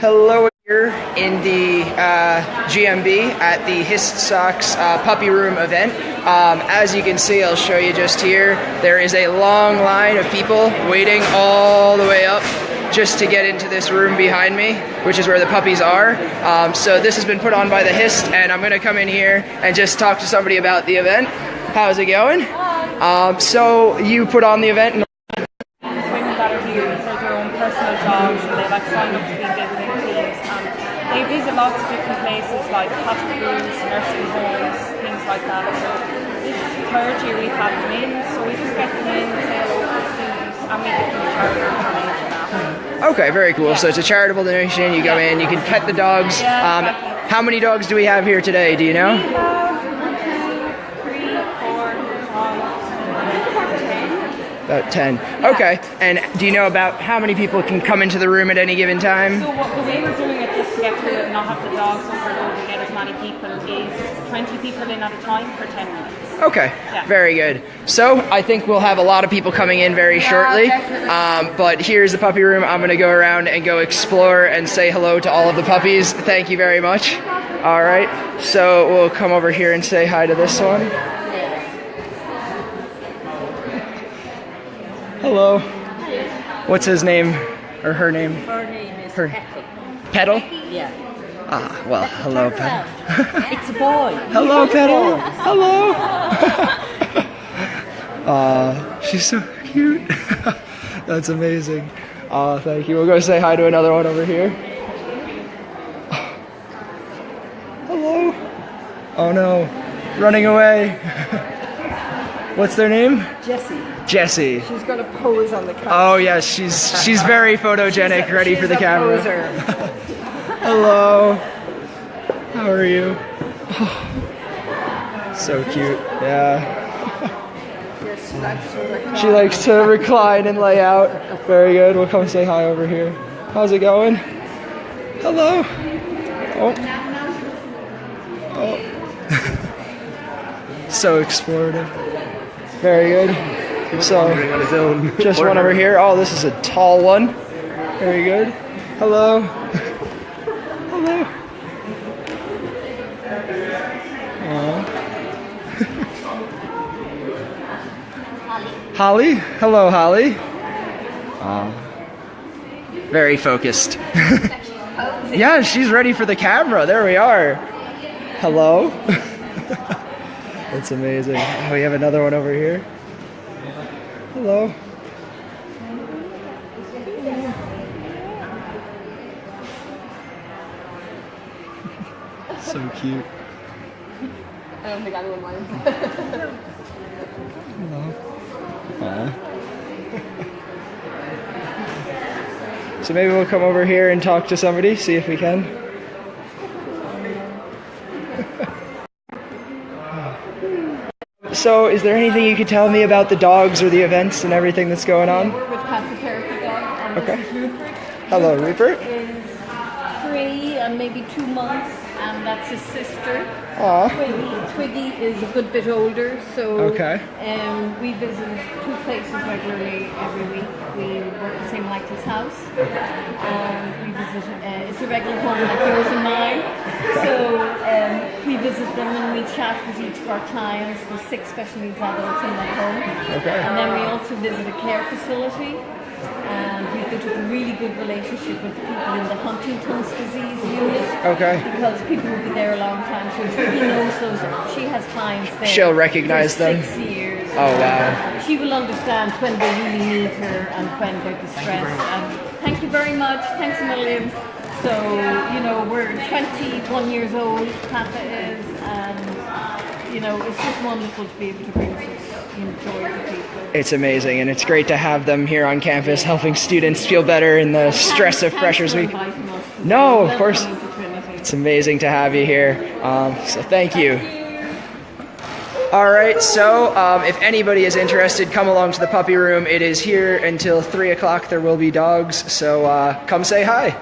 Hello, here in the GMB at the Histsox Puppy Room event. As you can see, I'll show you just here, there is a long line of people waiting all the way up just to get into this room behind me, which is where the puppies are. So this has been put on by the Hist, and I'm gonna come in here and just talk to somebody about the event. How's it going? So you put on the event. Women that are here, these are their own personal dogs, and they like sign up to be visiting teams, and they visit lots of different places like hospitals, nursing homes, things like that. So this is the third year we've had them in, so we just get them in, say hello to the students, and we give them charitable donation after. Okay, very cool. Yeah. So it's a charitable donation. You go in, you can pet the dogs. Yeah, exactly. How many dogs do we have here today? Do you know? We have 1, 2, 3, 4, 5, 10. About 10. Yeah. Okay. And do you know about how many people can come into the room at any given time? So the way we're doing it, just to get through it and not have the dogs overload and get as many people, is 20 people in at a time for 10 minutes. Okay, Yeah. very good. So I think we'll have a lot of people coming in very shortly. But here's the puppy room. I'm going to go around and go explore and say hello to all of the puppies. Thank you very much. All right, so we'll come over here and say hi to this one. Hello. What's his name or her name? Her name is Her- Petal. Petal? Yeah. Ah, well, hello, Petal. It's a boy. Hello, Petal. Hello. She's so cute. That's amazing. Thank you. We'll go say hi to another one over here. Hello. Oh no, running away. What's their name? Jessie. Jessie. She's got a pose on the couch. Oh yes, she's very photogenic, ready for the camera. She's a poser. Hello. How are you? So cute. Yeah. Yes, she likes to recline. She likes to recline and lay out. Very good. We'll come say hi over here. How's it going? Hello. Oh. Oh. So explorative. Very good. So, just one over here. Oh, this is a tall one. Very good. Hello. Hello. Holly? Hello, Holly. Very focused. Yeah, she's ready for the camera. There we are. Hello. That's amazing. Oh, we have another one over here. Hello. So cute. I don't think anyone minds. Hello. Aw. So maybe we'll come over here and talk to somebody, see if we can. So, is there anything you could tell me about the dogs or the events and everything that's going on? We're with Cancer Therapy Dog, and Okay. this is Rupert. Hello, Rupert. Is 3 and maybe 2 months, and that's his sister. Aw. Twiggy is a good bit older, so Okay. we visit 2 places regularly every week. We work the same like his house, and we visit. It's a regular home like yours and mine. So we visit them and we chat with each of our clients. There's 6 special needs adults in that home, Okay. and then we also visit a care facility. And we've built up a really good relationship with the people in the Huntington's disease unit. Okay. Because people will be there a long time, so Twiggy knows those. She has clients there. She'll recognize for them. 6 years. Oh, wow. She will understand when they really need her and when they're distressed. And thank you very much. Thanks a million. So, we're 21 years old, Papa is, and, it's just wonderful to be able to bring such joy to people. It's amazing, and it's great to have them here on campus helping students feel better in the stress of Freshers Week. No, of course. It's amazing to have you here. So thank you. All right, so if anybody is interested, come along to the puppy room. It is here until 3 o'clock. There will be dogs, so come say hi.